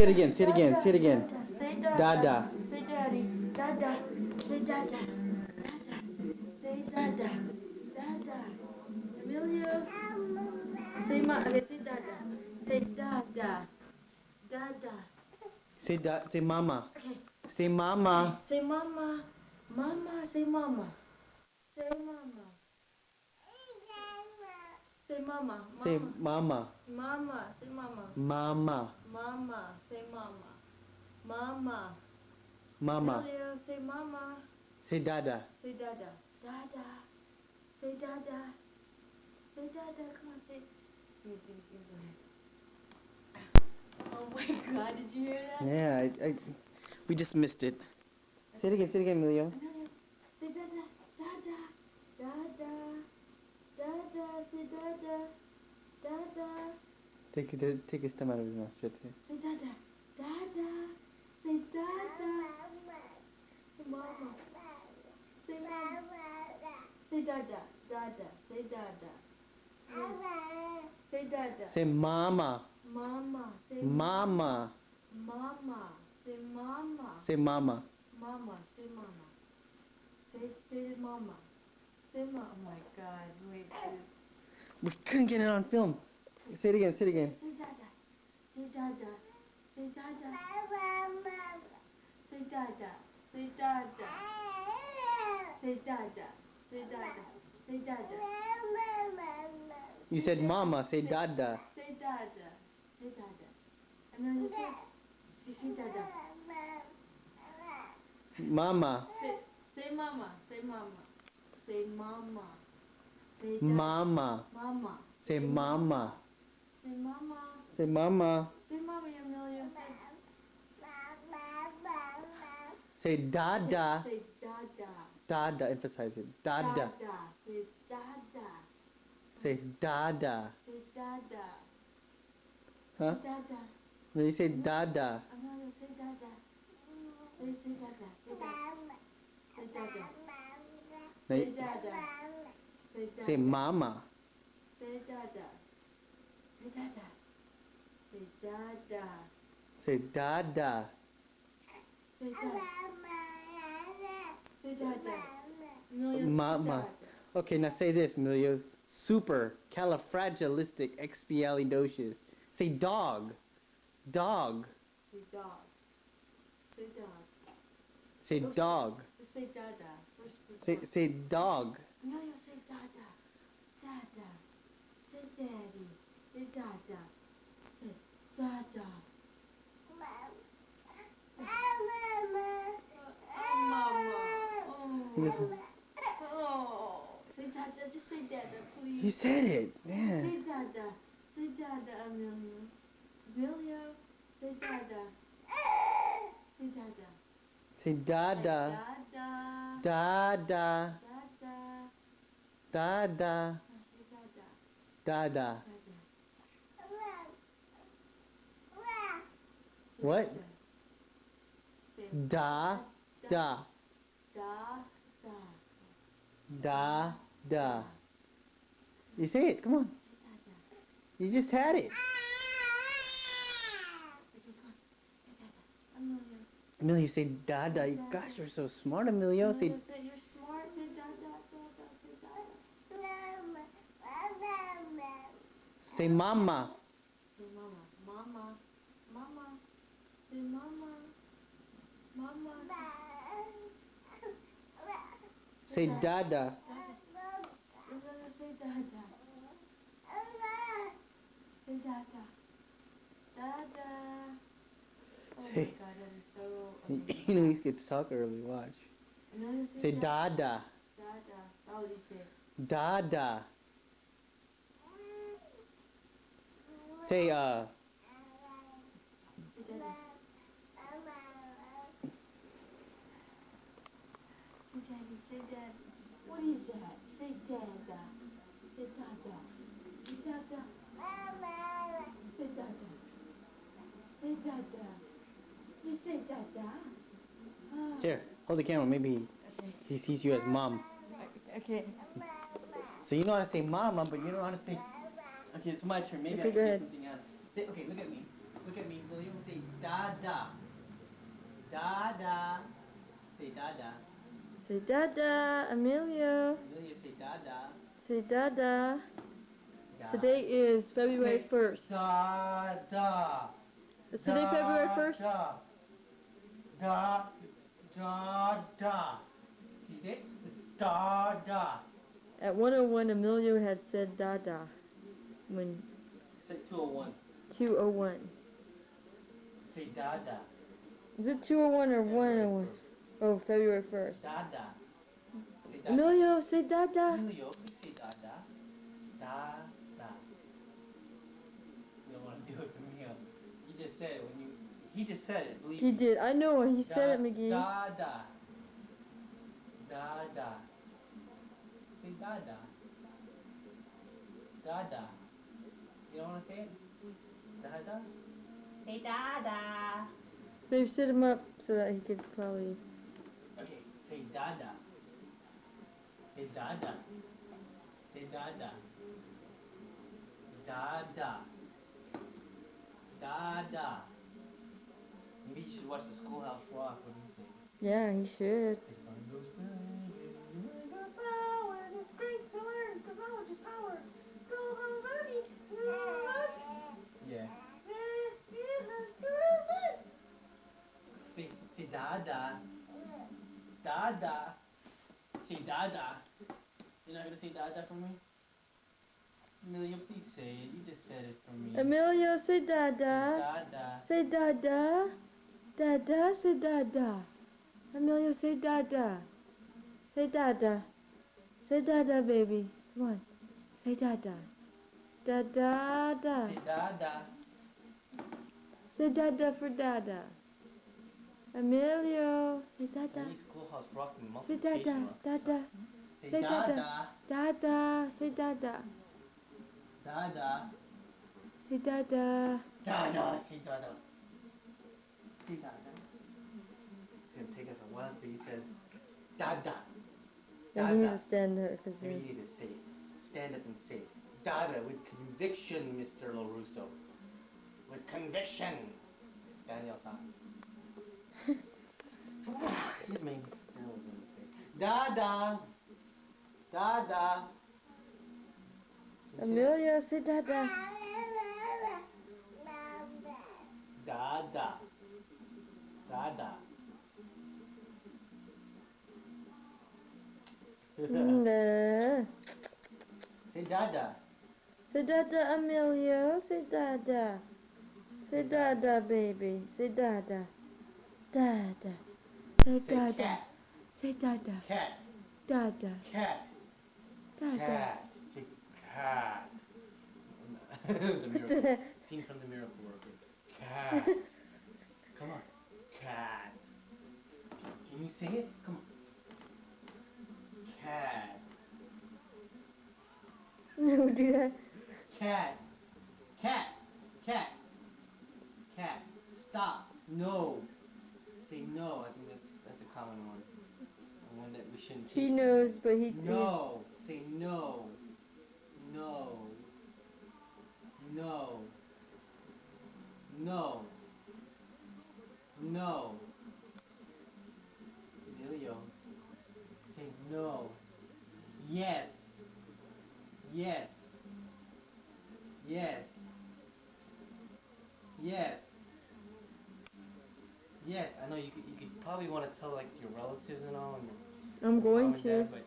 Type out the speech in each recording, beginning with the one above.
it again. Say it again. Say it again. Say Dada. Dada. Say Daddy. Dada. Say Dada. Dada. Say Dada. Dada. Emilio. Say okay, say Dada. Say Dada. Dada. Say mama. Okay. Say mama. Say mama. Mama. Say mama. Say mama. Say mama. Say mama. Mama. Say mama. Mama. Mama. Say mama. Mama. Mama. Emilio, say mama. Say dada. Say Dada. Dada. Say Dada. Say Dada. Come on, say. Go ahead. Oh my God! Did you hear that? Yeah, we just missed it. Say it again, Emilio. Emilio, say Dada. Dada. Dada. Dada. Say Dada. Dada. Take his stem out of his mouth. Shut it. Say Dada. Dada. Say Dada. Say mama. Say mama. Say Dada. Dada. Say Dada. Say Dada. Say mama. Mama. Say Mama. Mama. Say mama. Say mama. Mama. Say mama. Say mama. Say mama. Oh my God. Wait. We couldn't get it on film. Say it again. Say Dada. Say Dada. Say Dada. Say Dada. Say Dada. Say Dada. Say Dada. Say Dada. You said mama. Say dada. Say Dada. Say Dada. And then you say Dada. Mama. Say mama. Say mama. Say mama. Say Dada. Mama. Mama. Say mama. Say mama. Say mama. Say mama, Emilio. Say dada. Say Dada. Dada. Emphasize it. Dada. Dada. Say Dada. Say dada. Say Dada. Huh? Say Dada. No, you say dada. Emilio, say Dada. Say Dada. Say Dada. Say Dada. Say Dada. Say Dada. Say mama. Say Dada. Say Dada. Say Dada. Say dada. Say Dada. Say Dada. Emilio, say Mama. Dada. Okay, now say this, Emilio. Super califragilisticexpialidocious. Say dog. Dog. Say dog. Say dog. Say dog. Say Dada. Say dog. Emilio, say Dada. Dada. Say Daddy. Say Dada. Say Dada. Mama. Yes. Oh. Say Dada. Just say Dada, please. He said it. Yeah. Say Dada. Say Dada, Emilio. Emilio. Say Dada. Say Dada. Say dada. Dada. Dada. Dada. Dada. Say Dada. Dada. Dada. Say What? Dada. Say Da. Da. Da. Da. Da. You say it. Come on. You just had it. Emilio, you say dada. Gosh, you're so smart, Emilio. Say, You're smart. Say Dada. Say Dada. say mama. Say mama. Mama. Mama. Say mama. Mama. Say dada. Dada. Say Dada. Say Dada. Dada. Oh my Say- God, that is so You know, he gets to talk early. Watch. amazing. Say dada. Dada. How would you say? Dada. Say, Say Dada. Say Daddy. Say Daddy. What is that? Say Dada. Say Dada. Say Dada. Say Dada. Say Dada. You say Dada. Ah. here, hold the camera. Maybe he sees you as mom. Okay. So you know how to say mama, but you don't know how to say... Okay, it's my turn. Maybe Okay, I go can get ahead. something out. Say, okay, look at me. Look at me, Emilio. Say Dada. Dada. Say Dada. Say Dada, Emilio. Emilio, say Dada. Say Dada. Da. Today is February Say 1st. Dada. Is today February 1st? Da. Dada. You say Dada. At 101, Emilio had said Dada. When Say 201. 201. Say Dada. Is it 201 or February 101? 1st. Oh, February 1st. Dada. Say Dada. Emilio, say Dada. Emilio, please say Dada. Dada. You don't want to do it for me. You just said it when you. He just said it. Believe He me. did. I know. He said it, McGee. Dada. Dada. Say Dada. Dada. You don't want to say it? Dada. Say Dada. They've set him up so that he could probably. Okay, say Dada. Say Dada. Say Dada. Dada. Dada. Maybe you should watch the Schoolhouse Rock. What do you think? Yeah, he should. It's great to learn because knowledge is power. Schoolhouse Rocky. Yeah. Say Dada. Dada. Say Dada. You're not gonna say Dada for me? Emilio, please say it. You just said it for me. Emilio, say Dada. Dada. Say Dada. Dada, say Dada. Emilio, say Dada. Say Dada. Say Dada, baby. Come on. Say Dada. Dada, da. Say Dada. Say Dada for Dada. Emilio, say Dada. Any Schoolhouse Rock and Say Dada, multiplication rock Dada. sucks. Say Dada. Dada, say Dada. Dada. Say Dada. Dada. Say Dada. Say Dada. It's gonna take us a while until he says Dada. And he needs to stand there because Maybe you need to say it. Stand up and say it. Dada with conviction, Mr. LaRusso. With conviction. Daniel-san. Excuse me. That was a mistake. Dada. Dada. Emilio, say Dada. Dada. Dada. Say Dada. Say Dada, Emilio. Say Dada. Say Dada, baby. Say Dada. Dada. Say Say Dada. cat. Say Dada. Cat. Dada. Cat. Dada. Cat. Say cat. The miracle. Scene from the Miracle Worker. Cat. Come on. Cat. Can you say it? Come on. Cat. No, do that. Cat. Cat. Cat. Cat. Stop. No. Say no. I think that's a common one. One that we shouldn't take. He knows, but he. No. Say no. No. No. No. No. Emilio. Say no. Yes. Yes. Yes. Yes. Yes. I know you could probably want to tell like your relatives and all and your I'm going mom and to. dad, but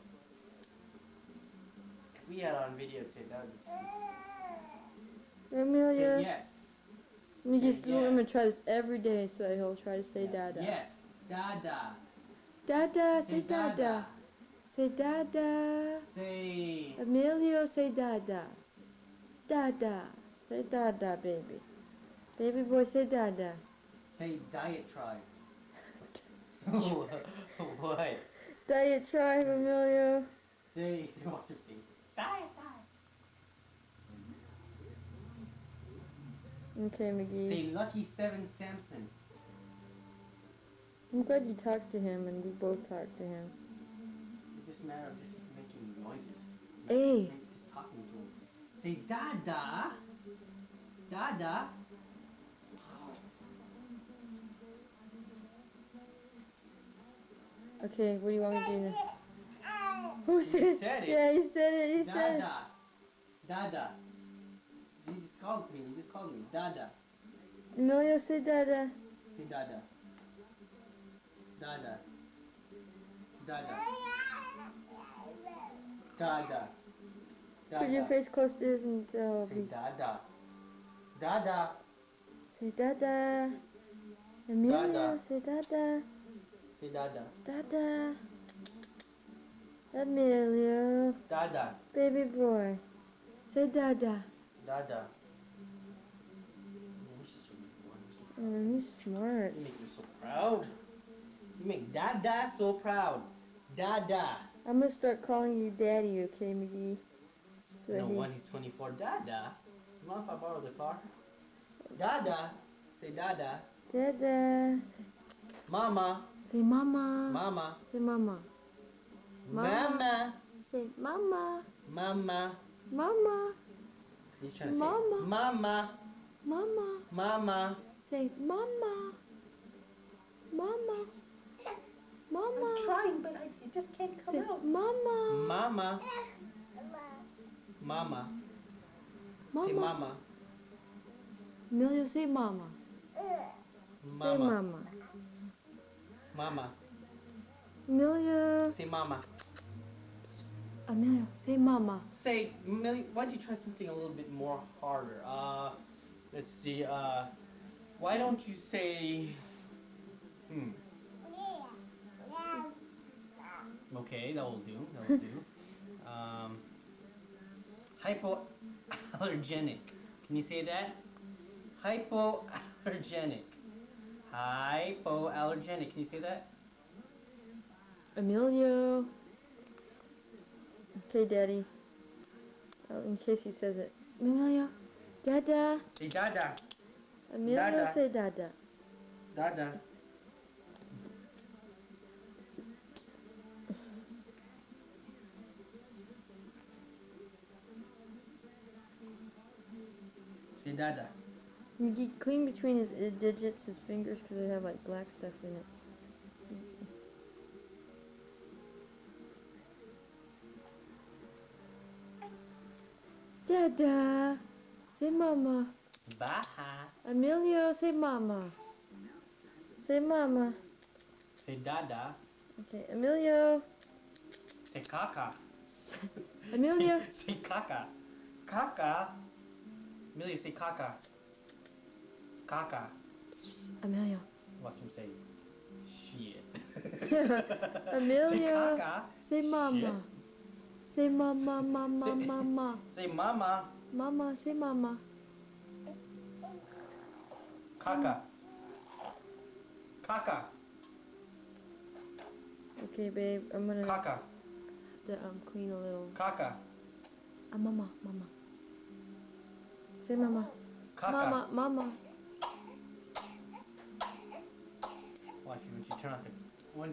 if we had it on videotape, that would be Say Amelia. yes. Let me Say just, I'm gonna try this every day so that he'll try to say Dada. Yes. Dada. Dada, say Say Dada. Dada. Say Dada. Say Emilio, say Dada. Dada. Say Dada, baby. Baby boy, say Dada. Say Diet Tribe. What? Diet tribe, Emilio. Say watch him say Diet Tribe. Okay, McGee. Say Lucky 7 Samson. I'm glad you talked to him and we both talked to him. It's just a matter of just making noises. Hey. Just talking to him. Say Dada. Dada. Okay, what do you want me to do now? Who You said it. Yeah, you said it. You said it. Dada. Dada. You just called me. You just called me. Dada. Emilio, say Dada. Say Dada. Dada. Dada. Dada. Put your Dada. face close to his and so. Say Dada. Dada. Say Dada. Emilio, Dada. say Dada. Say Dada. Dada. Emilio. Dada. Baby boy. Say Dada. Dada. Oh, you're smart. You make me so proud. You make Dada so proud. Dada. I'm gonna start calling you Daddy, okay, McGee? So No, he... when he's 24. Dada. Mind if I borrow the car? Dada. Say Dada. Dada. Mama. Say Mama. Mama. Say Mama. Mama. Say Mama. Mama. Mama. He's trying to say Mama. Mama. Mama. Mama. Say Mama. Mama. Mama. I'm trying, but it just can't come Say out. Mama. Mama. Mama. Say Mama. mama. Emilio, say Mama. Say Mama. Mama. Mama. Emilio. Say mama. Emilio, say Mama. Say, why don't you try something a little bit more harder? Let's see, why don't you say, okay, that will do, that will do. Hypoallergenic. Can you say that? Hypoallergenic. Hypoallergenic. Can you say that? Emilio. Okay, Daddy. Oh, in case he says it. Emilio. Dada. Say Dada. Emilio, Dada. say Dada. Dada. Say Dada. You clean between his digits, his fingers, because they have like black stuff in it. Dada. Say Mama. Baha. Emilio, say Mama. Say Mama. Say Dada. Okay, Emilio. Say Kaka. Emilio. Say Kaka. Kaka. Emilio, say Kaka. Kaka. Emilio. Watch him say shit. Emilio. Say Kaka. Say Mama. Shit. Say Mama, Mama, Say- Mama. Say Mama. Mama, say Mama. Kaka. Kaka. Okay, babe, I'm gonna Kaka. clean a little. Kaka. Mama, Mama. Say Mama. Kaka. Mama, Mama. Watch you,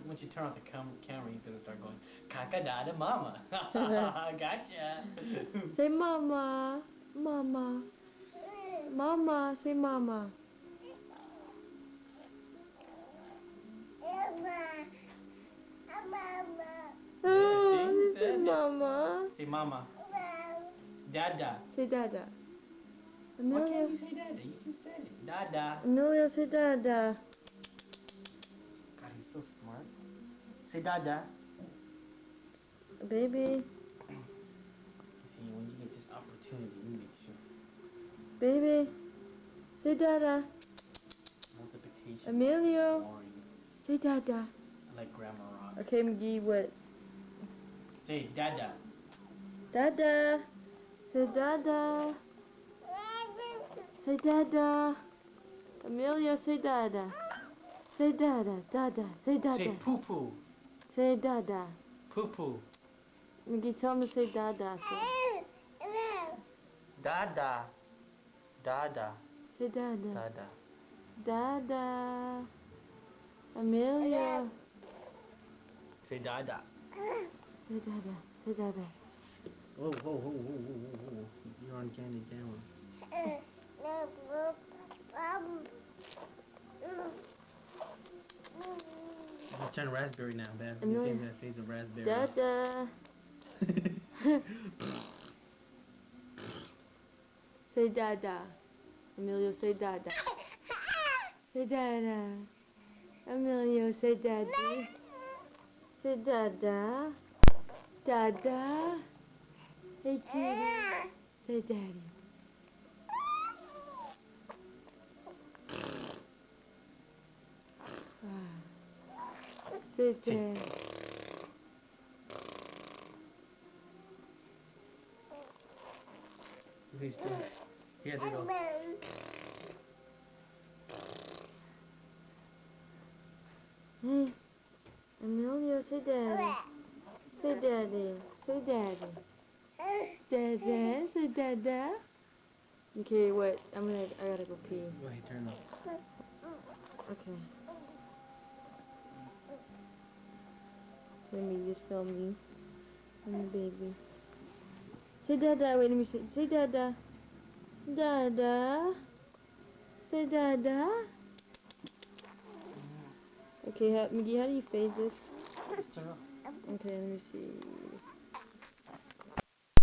once you turn off the camera, he's gonna start going Kaka Dada Mama. Gotcha. Say Mama. Mama. Mama, say Mama. see, Oh, said say it. Mama. Say Mama. Dada. Say Dada. Why Emilio. can't you say Dada? You just said it. Dada. Emilio, say Dada. God, he's so smart. Say Dada. Baby. See, when you get this opportunity, you make sure. Baby. Say Dada. Multiplication. Emilio. Boring. Say Dada. I like grammar rock. Okay, McGee, what? Say Dada. Dada. Say Dada. Say Dada. Emilio, say Dada. Say Dada. Dada. Say Dada. Say poo poo. Say Dada. Poo poo. McGee, tell him to say Dada. Dada. Dada. Say Dada. Dada. Dada. Emilio. Say Dada. Say Dada. Say Dada. Whoa, whoa, whoa, whoa, whoa, whoa, whoa. You're on candy down. He's turn raspberry now, Dad. Emilio. You think that face of raspberry? Dada. Say Dada. Emilio, say Dada. Say Dada. Emilio, say Daddy. Say Dada. Dada. Hey, cutie. Say Daddy. Say Daddy. Please do. Here they go. Hey, Emilio, say Daddy. Say Daddy. Say Daddy. Dada. Say Dada. Okay, what? I gotta go pee. Go ahead, turn off. Okay. Let me just film me. I'm a baby. Say Dada. Wait, let me say Dada. Dada. Say Dada. Okay, Miggy, how do you fade this? Just turn off. Okay, let me see.